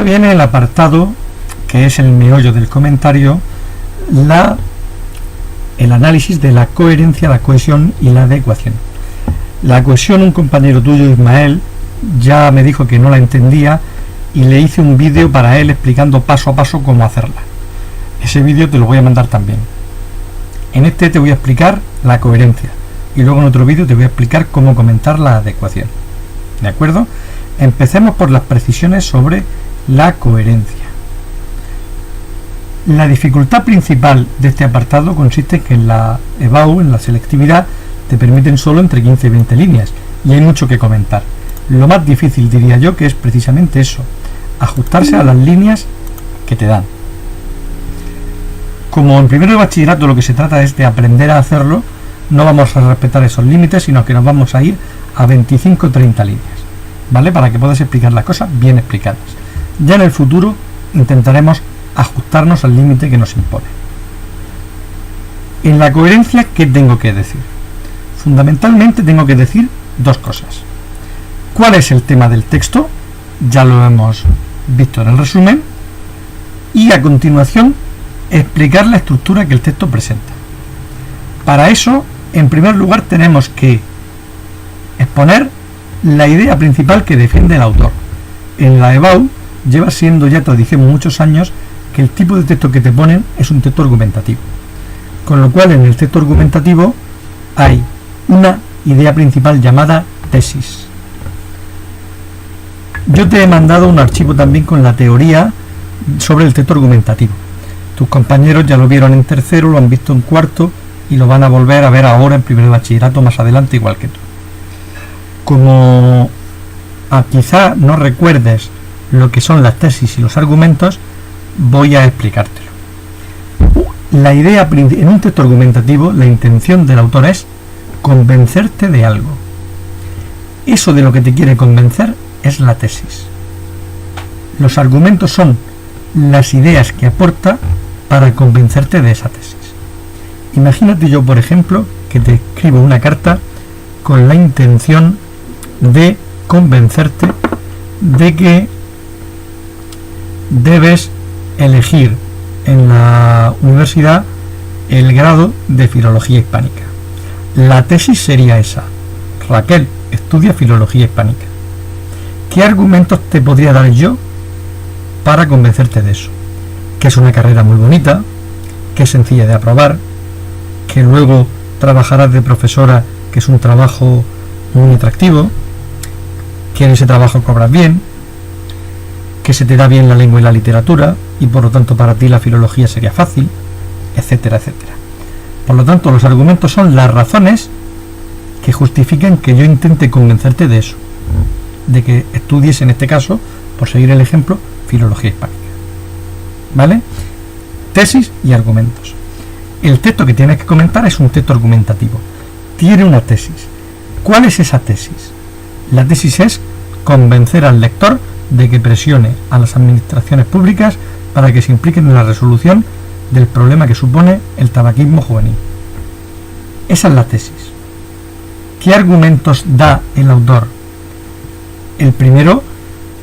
ahora viene el apartado que es el meollo del comentario, el análisis de la coherencia, la cohesión y la adecuación. La cohesión, un compañero tuyo, Ismael, ya me dijo que no la entendía y le hice un vídeo para él explicando paso a paso cómo hacerla. Ese vídeo te lo voy a mandar también. En este te voy a explicar la coherencia y luego en otro vídeo te voy a explicar cómo comentar la adecuación. ¿De acuerdo? Empecemos por las precisiones sobre la coherencia. La dificultad principal de este apartado consiste en que en la EBAU, en la selectividad, te permiten solo entre 15 y 20 líneas y hay mucho que comentar. Lo más difícil, diría yo, que es precisamente eso, ajustarse a las líneas que te dan. Como en primero de bachillerato lo que se trata es de aprender a hacerlo, no vamos a respetar esos límites, sino que nos vamos a ir a 25 o 30 líneas, ¿vale? Para que puedas explicar las cosas bien explicadas. Ya en el futuro intentaremos ajustarnos al límite que nos impone. En la coherencia, ¿qué tengo que decir? Fundamentalmente tengo que decir dos cosas. ¿Cuál es el tema del texto? Ya lo hemos visto en el resumen. Y a continuación, explicar la estructura que el texto presenta. Para eso, en primer lugar, tenemos que exponer la idea principal que defiende el autor. En la EBAU lleva siendo ya tradición muchos años que el tipo de texto que te ponen es un texto argumentativo. Con lo cual, en el texto argumentativo hay una idea principal llamada tesis. Yo te he mandado un archivo también con la teoría sobre el texto argumentativo. Tus compañeros ya lo vieron en tercero, lo han visto en cuarto y lo van a volver a ver ahora en primer de bachillerato más adelante igual que tú. Como quizá no recuerdes lo que son las tesis y los argumentos, voy a explicártelo. La idea en un texto argumentativo, la intención del autor es convencerte de algo. Eso de lo que te quiere convencer es la tesis. Los argumentos son las ideas que aporta para convencerte de esa tesis. Imagínate yo, por ejemplo, que te escribo una carta con la intención de convencerte de que debes elegir en la universidad el grado de Filología Hispánica. La tesis sería esa: Raquel, estudia Filología Hispánica. ¿Qué argumentos te podría dar yo para convencerte de eso? Que es una carrera muy bonita, que es sencilla de aprobar, que luego trabajarás de profesora, que es un trabajo muy atractivo, que en ese trabajo cobras bien, que se te da bien la lengua y la literatura y por lo tanto para ti la filología sería fácil, etcétera, etcétera. Por lo tanto, los argumentos son las razones que justifican que yo intente convencerte de eso, de que estudies, en este caso, por seguir el ejemplo, Filología Hispánica. ¿Vale? Tesis y argumentos. El texto que tienes que comentar es un texto argumentativo. Tiene una tesis. ¿Cuál es esa tesis? La tesis es convencer al lector de que presione a las administraciones públicas para que se impliquen en la resolución del problema que supone el tabaquismo juvenil. Esa es la tesis. ¿Qué argumentos da el autor? El primero,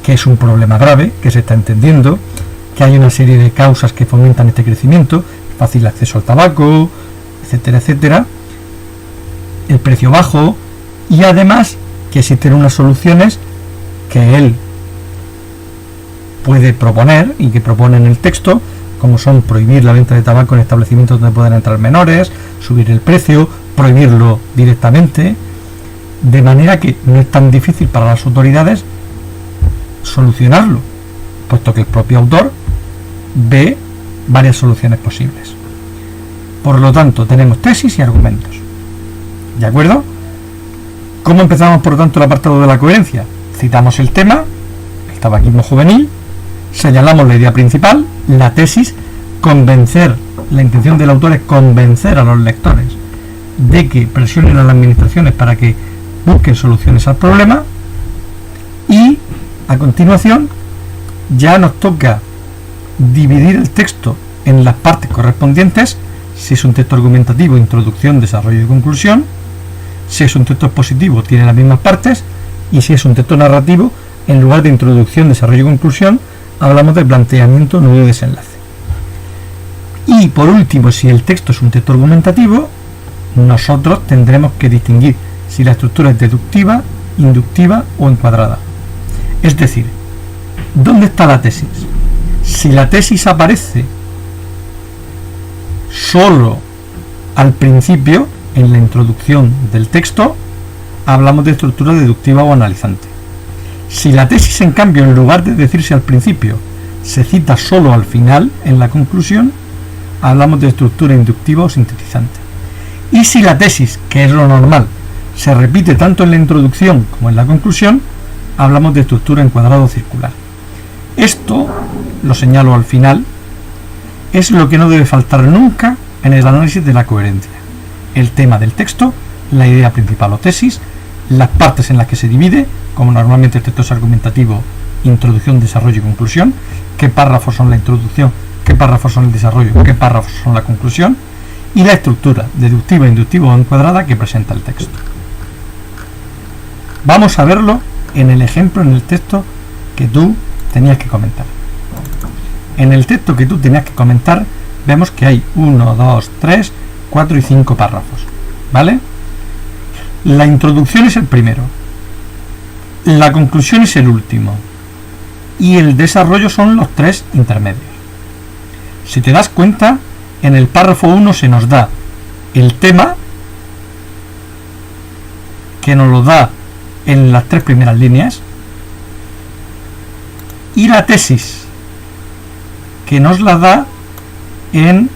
que es un problema grave, que se está entendiendo, que hay una serie de causas que fomentan este crecimiento, fácil acceso al tabaco, etcétera, etcétera, el precio bajo, y además que existen unas soluciones que él puede proponer y que propone en el texto, como son prohibir la venta de tabaco en establecimientos donde puedan entrar menores, subir el precio, prohibirlo directamente, de manera que no es tan difícil para las autoridades solucionarlo, puesto que el propio autor ve varias soluciones posibles. Por lo tanto, tenemos tesis y argumentos. ¿De acuerdo? ¿Cómo empezamos, por lo tanto, el apartado de la coherencia? Citamos el tema, el tabaquismo juvenil, señalamos la idea principal, la tesis, convencer, la intención del autor es convencer a los lectores de que presionen a las administraciones para que busquen soluciones al problema, y a continuación ya nos toca dividir el texto en las partes correspondientes. Si es un texto argumentativo, introducción, desarrollo y conclusión. Si es un texto expositivo, tiene las mismas partes. Y si es un texto narrativo, en lugar de introducción, desarrollo y conclusión, hablamos de planteamiento, nudo y desenlace. Y por último, si el texto es un texto argumentativo, nosotros tendremos que distinguir si la estructura es deductiva, inductiva o encuadrada. Es decir, ¿dónde está la tesis? Si la tesis aparece solo al principio, en la introducción del texto, hablamos de estructura deductiva o analizante. Si la tesis, en cambio, en lugar de decirse al principio, se cita solo al final, en la conclusión, hablamos de estructura inductiva o sintetizante. Y si la tesis, que es lo normal, se repite tanto en la introducción como en la conclusión, hablamos de estructura encuadrada o circular. Esto, lo señalo al final, es lo que no debe faltar nunca en el análisis de la coherencia. El tema del texto, la idea principal o tesis, las partes en las que se divide, como normalmente el texto es argumentativo, introducción, desarrollo y conclusión, qué párrafos son la introducción, qué párrafos son el desarrollo, qué párrafos son la conclusión, y la estructura deductiva, inductiva o encuadrada que presenta el texto. Vamos a verlo en el ejemplo, en el texto que tú tenías que comentar. En el texto que tú tenías que comentar, vemos que hay 1, 2, 3, 4 y 5 párrafos, ¿vale? La introducción es el primero, la conclusión es el último y el desarrollo son los 3 intermedios. Si te das cuenta, en el párrafo 1 se nos da el tema, que nos lo da en las 3 primeras líneas, y la tesis, que nos la da en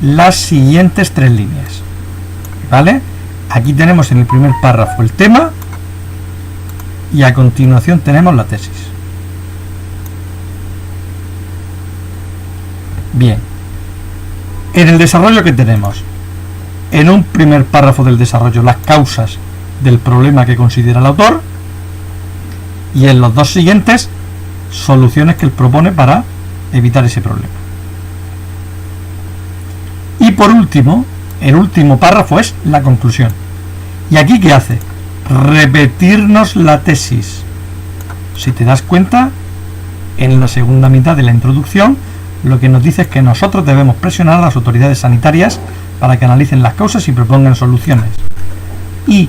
las siguientes 3 líneas, ¿vale? Aquí tenemos en el primer párrafo el tema y a continuación tenemos la tesis. Bien, en el desarrollo que tenemos, en un primer párrafo del desarrollo, las causas del problema que considera el autor, y en los 2 siguientes, soluciones que él propone para evitar ese problema. Y por último, el último párrafo es la conclusión. ¿Y aquí qué hace? Repetirnos la tesis. Si te das cuenta, en la segunda mitad de la introducción, lo que nos dice es que nosotros debemos presionar a las autoridades sanitarias para que analicen las causas y propongan soluciones. Y,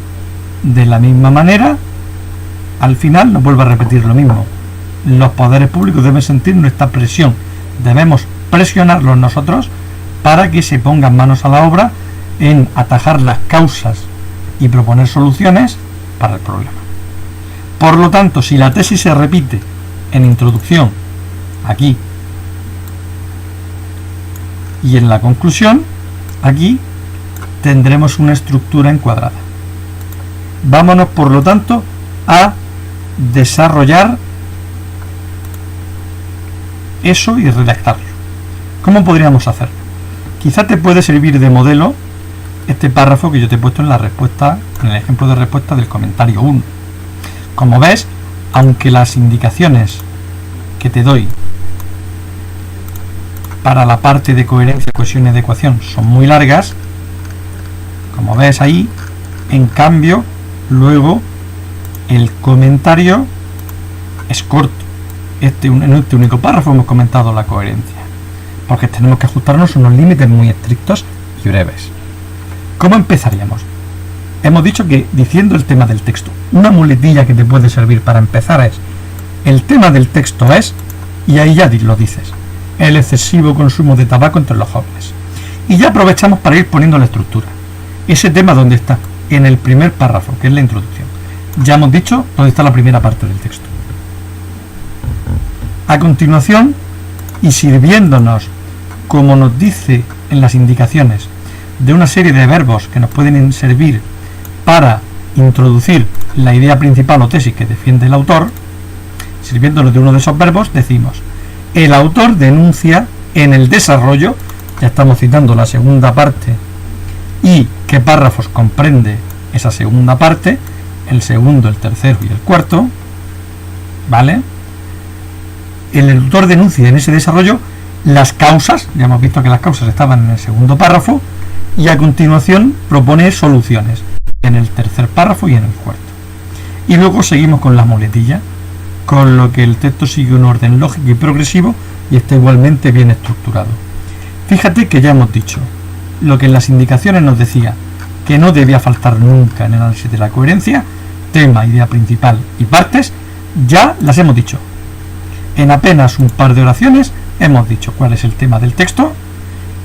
de la misma manera, al final nos vuelve a repetir lo mismo. Los poderes públicos deben sentir nuestra presión. Debemos presionarlos nosotros para que se pongan manos a la obra en atajar las causas y proponer soluciones para el problema. Por lo tanto, si la tesis se repite en introducción, aquí, y en la conclusión, aquí, tendremos una estructura encuadrada. Vámonos, por lo tanto, a desarrollar eso y redactarlo. ¿Cómo podríamos hacerlo? Quizá te puede servir de modelo este párrafo que yo te he puesto en la respuesta, en el ejemplo de respuesta del comentario 1. Como ves, aunque las indicaciones que te doy para la parte de coherencia, cohesión y adecuación son muy largas, como ves ahí, en cambio, luego el comentario es corto. En este único párrafo hemos comentado la coherencia, porque tenemos que ajustarnos a unos límites muy estrictos y breves. ¿Cómo empezaríamos? Hemos dicho que diciendo el tema del texto, una muletilla que te puede servir para empezar es: el tema del texto es, y ahí ya lo dices, el excesivo consumo de tabaco entre los jóvenes. Y ya aprovechamos para ir poniendo la estructura. Ese tema, ¿dónde está? En el primer párrafo, que es la introducción. Ya hemos dicho dónde está la primera parte del texto. A continuación, y sirviéndonos, como nos dice en las indicaciones, de una serie de verbos que nos pueden servir para introducir la idea principal o tesis que defiende el autor, sirviéndonos de uno de esos verbos, decimos: el autor denuncia en el desarrollo, ya estamos citando la segunda parte y qué párrafos comprende esa segunda parte, el segundo, el tercero y el cuarto, ¿vale? El autor denuncia en ese desarrollo las causas, ya hemos visto que las causas estaban en el segundo párrafo, y a continuación propone soluciones en el tercer párrafo y en el cuarto. Y luego seguimos con la muletilla, con lo que el texto sigue un orden lógico y progresivo y está igualmente bien estructurado. Fíjate que ya hemos dicho lo que en las indicaciones nos decía que no debía faltar nunca en el análisis de la coherencia: tema, idea principal y partes. Ya las hemos dicho. En apenas un par de oraciones hemos dicho cuál es el tema del texto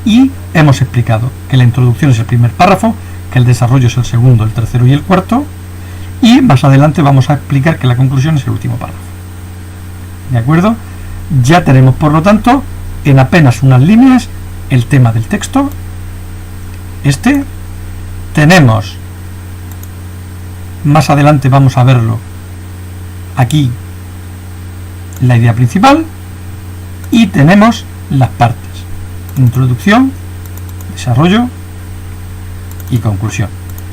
y hemos explicado que la introducción es el primer párrafo, que el desarrollo es el segundo, el tercero y el cuarto, y más adelante vamos a explicar que la conclusión es el último párrafo. ¿De acuerdo? Ya tenemos, por lo tanto, en apenas unas líneas el tema del texto. Tenemos, más adelante vamos a verlo, aquí la idea principal, y tenemos las partes: introducción, desarrollo y conclusión.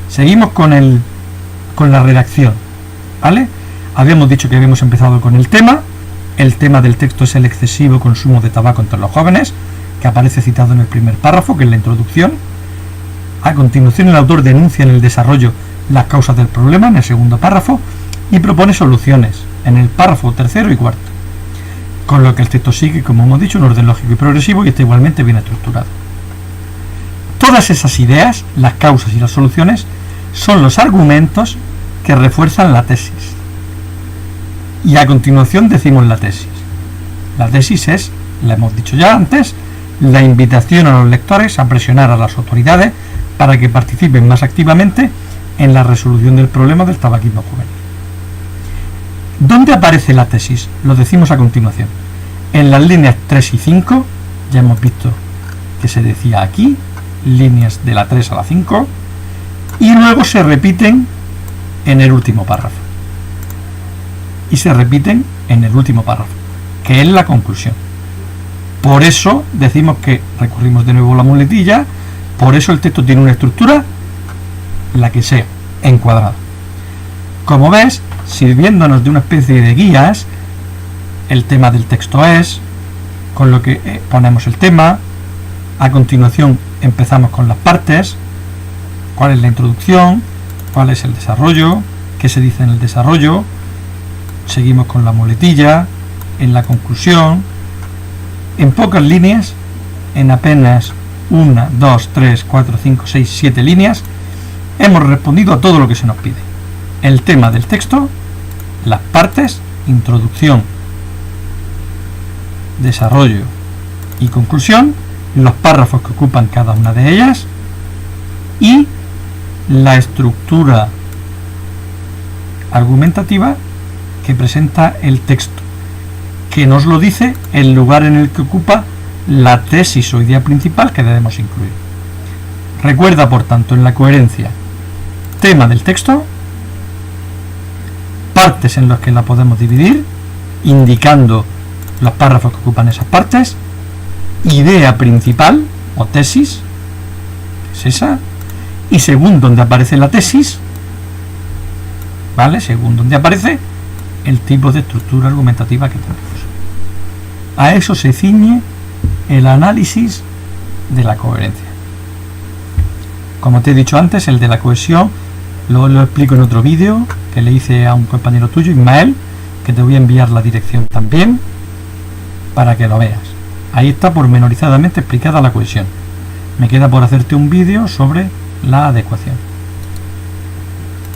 Seguimos con la redacción, ¿vale? Habíamos dicho que habíamos empezado con el tema. El tema del texto es el excesivo consumo de tabaco entre los jóvenes, que aparece citado en el primer párrafo, que es la introducción. A continuación, el autor denuncia en el desarrollo las causas del problema, en el segundo párrafo, y propone soluciones en el párrafo tercero y cuarto. Con lo que el texto sigue, como hemos dicho, un orden lógico y progresivo y está igualmente bien estructurado. Todas esas ideas, las causas y las soluciones, son los argumentos que refuerzan la tesis. Y a continuación decimos la tesis. La tesis es, la hemos dicho ya antes, la invitación a los lectores a presionar a las autoridades para que participen más activamente en la resolución del problema del tabaquismo juvenil. ¿Dónde aparece la tesis? Lo decimos a continuación. En las líneas 3 y 5, ya hemos visto que se decía aquí, líneas de la 3 a la 5, y luego se repiten en el último párrafo. Y se repiten en el último párrafo, que es la conclusión. Por eso decimos que recurrimos de nuevo a la muletilla, por eso el texto tiene una estructura, la que sea, encuadrada. Como ves, sirviéndonos de una especie de guías, el tema del texto es, con lo que ponemos el tema, a continuación empezamos con las partes, cuál es la introducción, cuál es el desarrollo, qué se dice en el desarrollo, seguimos con la muletilla, en la conclusión, en pocas líneas, en apenas 1, 2, 3, 4, 5, 6, 7 líneas, hemos respondido a todo lo que se nos pide. El tema del texto, las partes, introducción, desarrollo y conclusión, los párrafos que ocupan cada una de ellas y la estructura argumentativa que presenta el texto, que nos lo dice el lugar en el que ocupa la tesis o idea principal que debemos incluir. Recuerda, por tanto, en la coherencia: tema del texto, partes en las que la podemos dividir, indicando los párrafos que ocupan esas partes, idea principal o tesis, que es esa, y según donde aparece la tesis, ¿vale? Según donde aparece el tipo de estructura argumentativa que tenemos. A eso se ciñe el análisis de la coherencia. Como te he dicho antes, el de la cohesión lo explico en otro vídeo que le hice a un compañero tuyo, Ismael, que te voy a enviar la dirección también para que lo veas. Ahí está pormenorizadamente explicada la cohesión. Me queda por hacerte un vídeo sobre la adecuación.